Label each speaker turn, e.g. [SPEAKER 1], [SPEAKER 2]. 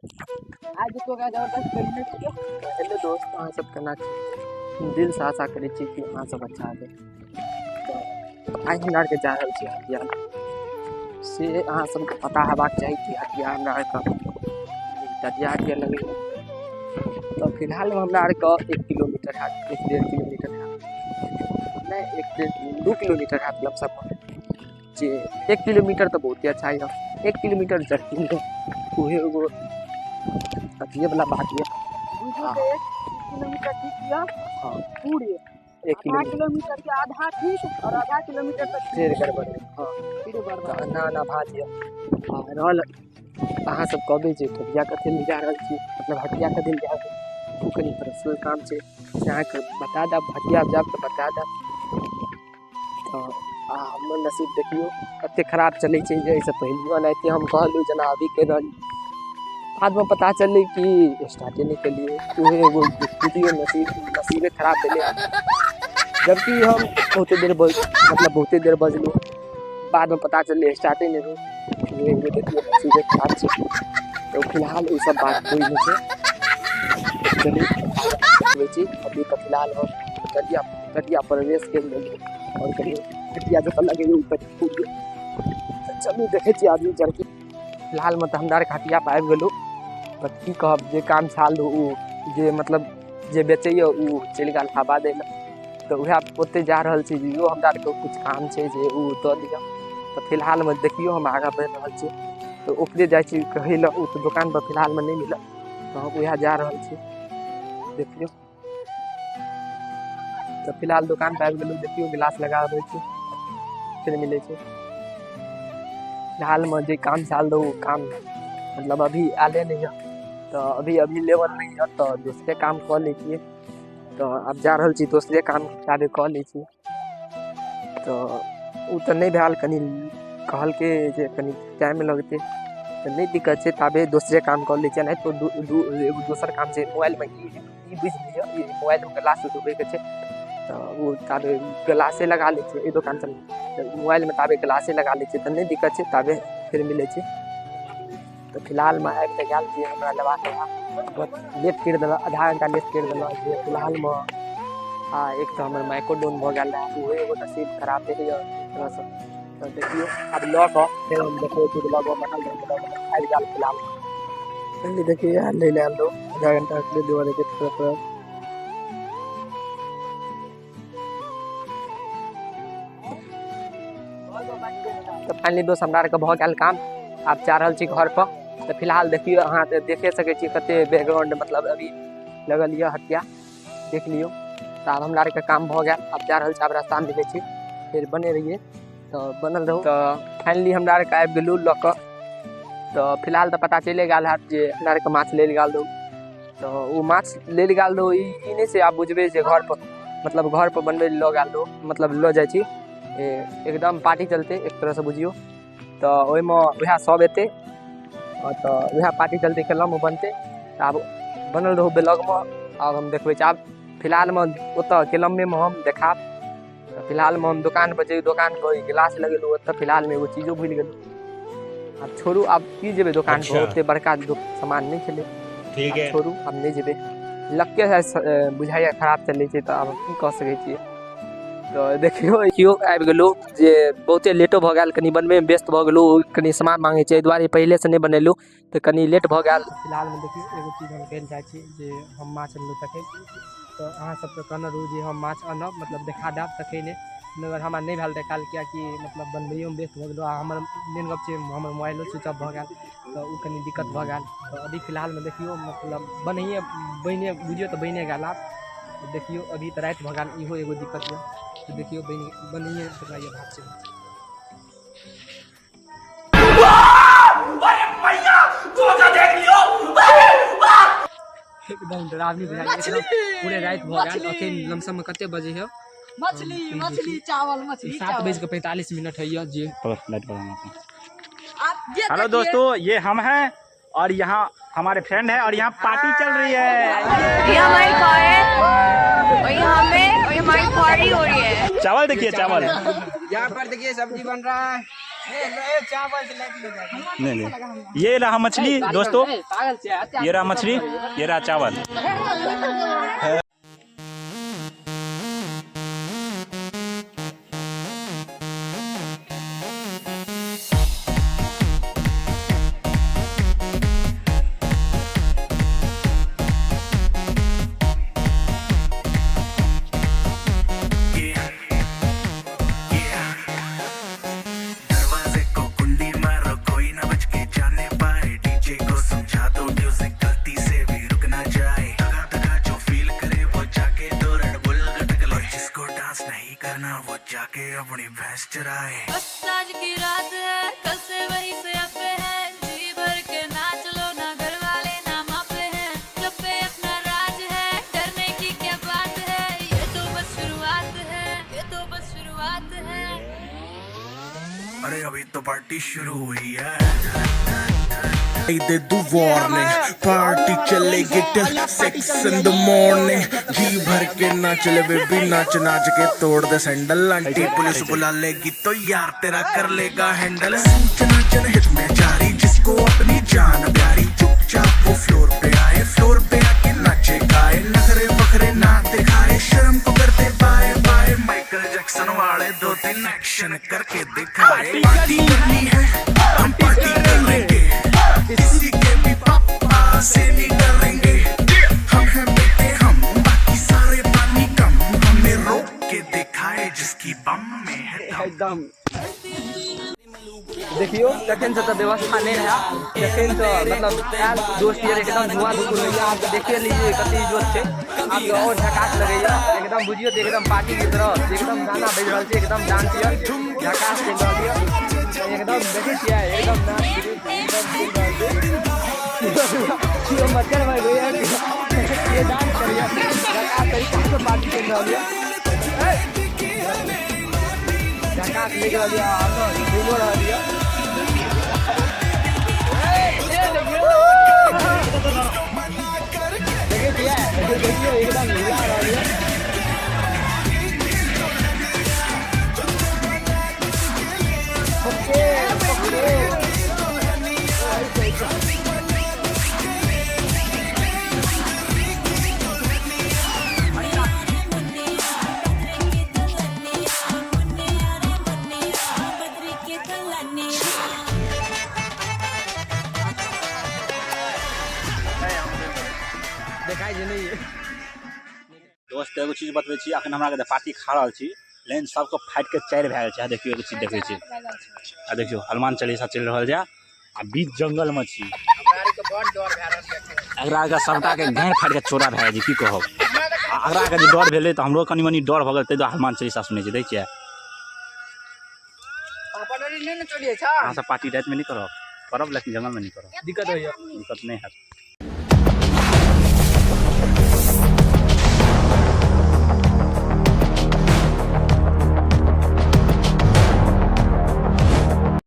[SPEAKER 1] आज तो का जबरदस्त करने छियो।
[SPEAKER 2] हेलो दोस्त, अहाँ सब केना छी? दिल से आशा करै छी कि अहाँ सब अच्छा हेबै। तऽ आइ हमरा आरके जा रहल छी हटिया से अहाँ सबके पता हेबाक चाही कि हटिया हमरा आरके तटिया हटिया लगैए। तऽ फिलहालमे हमरा आरके 1 किलोमीटर हैत, 1-1.5 किलोमीटर हैत, नहि 1-1.5-2 किलोमीटर हैत लमसम। जे 1 किलोमीटर तऽ बहुते अच्छा यऽ, 1 किलोमीटर जर्किंग यऽ, उहे एगो अथिएवला बात यऽ।
[SPEAKER 1] बुझू तो 1 किलोमीटर ठीक किया
[SPEAKER 2] हाँ,
[SPEAKER 1] पूरे
[SPEAKER 2] 1
[SPEAKER 1] आधा किलोमीटर के आधा ठीक और आधा किलोमीटर तक
[SPEAKER 2] फेर गड़बड़ है। हाँ,
[SPEAKER 1] फिर बर्बाद।
[SPEAKER 2] तऽ एना एना बात यऽ। आ रहल अहाँ सब कहबै जे हटिया कथी लेल जा रहल छी, मतलब हटिया कथी लेल जा रहल छी, ओ कनि पर्सनल काम छै से अहाँके बता देब। हटिया जायब तऽ बता देब। तऽ हमर नसीब देखियौ कतेक खराब चलै छै जे एहिसँ पहिलियो एनाहिते हम कहलहुँ जेना अभी कहि रहली, बादमे पता चललै कि स्टार्टे नहि केलिए, उहे एगो बुझियौ नसीबे खराब भेलै। जबकि हम बहुते देर बजलहुँ, बाद में पता चललै स्टार्टे नहीं हुई। देखिए नसीबे खराब छै। तो फिलहाल ये सब बात कोई नहीं है। चलिए देखबै छी। अभी तो फिलहाल हम कटिया प्रवेश कर लेलिए और कहियो कटिया जतऽ लगेबै ऊपर चलू देखै छी आदमी जर्किंग। फिलहाल में तो हमरा आर हटिया पर आबि गेलहुँ। तऽ की कहब, जे काम छाल ओ जे मतलब जे बेचैए ओ चलि गेल हवा दै लए। तऽ वएह ओते जा रहल छी जे यो हमरा आरके कुछ काम छै जे ओ दऽ दिअ। तऽ फिलहालमे देखियौ हम आगाँ बढ़ि रहल छी, तऽ ओकरे जाइ छी कहै लए। ओ तऽ दोकानपर फिलहालमे नहि मिलल, तऽ हम वएह जा रहल छी। देखियौ तऽ फिलहाल दुकान पर आबि गेलहुँ। देखियौ गिलास लगाबै छी, फिर मिलै छै। फिलहालमे जे काम चाल दो ओ काम मतलब अभी आले नहीं है, तो अभी लेवल नहीं है, तो दूसरे काम कऽ लै छियै। तो अब जा रहल छी दोसरे काम चालू कऽ लै छी। तो ओ तऽ नहीं भेल, कनि कहलकै जे कनि टाइम लगतै, तो नहीं दिक्कत छै, ताबे दोसरे काम कऽ लै छियै। नहीं तो एगो दोसर काम छै मोबाइलमे, ई बुझि लिअ मोबाइलमे ग्लास डूबैके छै। तो वो ताबे ग्लासे लगा लै छियै। दोकान चल मोबाइलमे ताबे ग्लासे लगा लै छियै, तऽ नहीं दिक्कत छै, ताबे फिर मिलै छै। तो फिलहालमे आबि तऽ गेल जे हमरा लेबाक रहै, लेट करि देलक, आधा घंटा लेट करि देलक। जे फिलहालमे एक तो हमर माइको डाउन भऽ गेल रहै, ओहो एगो नसीब खराब भेलै एक तरहसँ। तऽ देखियौ आब लऽ कऽ फेर हम देखबै छी लगमे बनल रहै, आबि गेल फिलहाल। चलिए देखिए यार ले आयल दो, आधा घंटा के लिए दुआरे वेट करऽ पड़त। तऽ फाइनली दोस्त हमरा आरके भऽ गेल काम। आब जा रहल छी घर पर। तऽ फिलहाल देखियौ अहाँ देखे सकै छी कते बैकग्राउंड मतलब अभी लगल यऽ हटिया, देख लियौ। तऽ आब हमरा आरके काम भऽ गेल, आब जा रहल छी, आब रास्ता मिलै छै, फिर बने रहिए तऽ बनल रहू। तऽ फाइनली हमरा आरके आबि गेलहुँ लऽ कऽ। तऽ फिलहाल तऽ पता चले गेल हैत जे हमरा आरके माछ लेल गेल रहू। तऽ ओ माछ लेल गेल रहू, ई नहि से आब बुझबै जे घर पर मतलब घर पर बनबै लऽ गेल रहू, मतलब लऽ जाइ छी एकदम पार्टी चलते एक तरहसँ बुझियौ। तऽ ओहिमे वएह सब एतै, तऽ वएह पार्टी चलते कलममे बनतै। तऽ आब बनल रहू ब्लॉगमे, आब हम देखबै छी। आब फिलहालमे ओतऽ केलम्बेमे हम देखाब। तऽ फिलहालमे हम दोकानपर जे दोकानपर गिलास लगेलहुँ, ओतऽ फिलहालमे एगो चीजो भूलि गेलहुँ। आब छोड़ू, आब की जेबै दोकानपर, ओतेक बड़का सामान नहि छलै।
[SPEAKER 3] ठीक
[SPEAKER 2] आब
[SPEAKER 3] है।
[SPEAKER 2] छोड़ू, आब नहीं जेबै। लक्के बुझाइए खराब चलै छै, तऽ आब की कऽ सकै छियै। तो देखियो आबि गेलहुँ जे बहुते लेटो भऽ गेल, कनि बनबैमे व्यस्त भऽ गेलहुँ, कनि सामान मांगै छै, एहि दुआरे पहिलेसँ नहि बनेलहुँ, तऽ कनि लेट भऽ गेल। फिलहालमे देखियौ एगो चीज हम कहै चाहै छी जे हम माछ अनलहुँ तखन। तऽ अहाँ सबके कहने रहू जे हम माछ आनब, मतलब देखा देब तखने, मगर हमरा नहि भेल देखाएल, किएकि मतलब बनबैयोमे व्यस्त भऽ गेलहुँ। आ हमर मेन गप छै हमर मोबाइलो स्विच ऑफ भऽ गेल, तऽ ओ कनि दिक्कत भऽ गेल। तऽ अभी फिलहालमे देखियौ मतलब बने बुझियौ तऽ बने गेल। आब देखियौ अभी तऽ राति भऽ गेल, इहो एगो दिक्कत यऽ। तऽ देखियौ बनिए भात छै। एकदम डरावनी बुझाइए, एकदम पूरे राति भऽ गेल। अखन लमसम कते बजे है?
[SPEAKER 1] मछली चावल, मछली
[SPEAKER 2] 7:45 है जे।
[SPEAKER 3] हेलो दोस्तों, ये हम हैं और यहाँ हमारे फ्रेंड है और यहाँ पार्टी चल रही है।
[SPEAKER 4] ये हमारी कार है और यहाँ में और हमारी पार्टी हो रही है।
[SPEAKER 3] चावल देखिए चावल,
[SPEAKER 1] यहाँ पर देखिए सब्जी बन रहा है।
[SPEAKER 3] नहीं नहीं, ये रहा मछली दोस्तों, ये रहा मछली, ये रहा चावल।
[SPEAKER 5] वो जाके अपनी भैंस चराए।
[SPEAKER 4] बस आज की रात है, कल से वही से अपे हैं, जी भर के नाच लो ना, घर वाले ना मापे हैं, क्लब पे अपना राज है, डरने की क्या बात है, ये तो बस शुरुआत है, ये तो बस शुरुआत है।
[SPEAKER 5] अरे अभी तो पार्टी शुरू हुई है। दे दो वार्निंग, पार्टी चलेगी till 6 in the morning। जी भर के नाच ले बेबी, नाच नाच के तोड़ दे सैंडल, आंटी पुलिस बुला लेगी तो यार तेरा कर लेगा हैंडल। सूचना जनहित में जारी, जिसको अपनी जान प्यारी, चुपचाप वो फ्लोर पे आए, फ्लोर पे आके नाचे गाए, नखरे बखरे ना दिखाए, शर्म को करते बाय बाय, माइकल जैक्सन वाले 2-3 एक्शन करके दिखाए। पार्टी करनी है, हम पार्टी करेंगे, किसी के भी पापा से नहीं डरेंगे, हम हैं बेटे हम, बाकी सारे पानी कम, हमें रोक के दिखाए जिसकी बम में है दम।
[SPEAKER 2] एकदम देखियो तखन से तो व्यवस्था नहीं है, तखन तो मतलब यार दोस्त यार एकदम धुआं धुकुर है। आप देखिए लीजिए कति इज्जत है, आप और झकास लगैया, एकदम बुझियो तो एकदम पार्टी की तरह एकदम गाना बज रहल छै, एकदम डांस हियर झकास चल रहल है, एकदम देखै छियै एकदम नाच एकदम चल रहल छै, यो मचर में गया ये डांस करिए झकास तरीका से पार्टी चल रहल है, झकास लेके रहल है, हम घूम रहल है। देखिए एकदम हिला रहल है। देखाई जे नहीं
[SPEAKER 3] दोस्त एगो चीज बतबै छी, अखन हमरा के पार्टी खा रहल छी, लेकिन सबके फाइट के 4 भए गेल छै। देखियो एगो चीज देखै छी, आ देखियो हनुमान चालीसा चल रहल छै, आ बीच जंगल में छी, एकरा के सबटा के घेर फाड़ के चोरा भए जाइ, की कहब। एकरा के जे डर भेलै तऽ हमरो कनि मनि डर भऽ गेल, ताहि दुआरे हनुमान चालीसा सुनै छी। देखिए अहाँ सब पार्टी रात में नहीं करब, करब लेकिन जंगल में नहीं करब,
[SPEAKER 2] दिक्कत होइए,
[SPEAKER 3] दिक्कत नहीं है।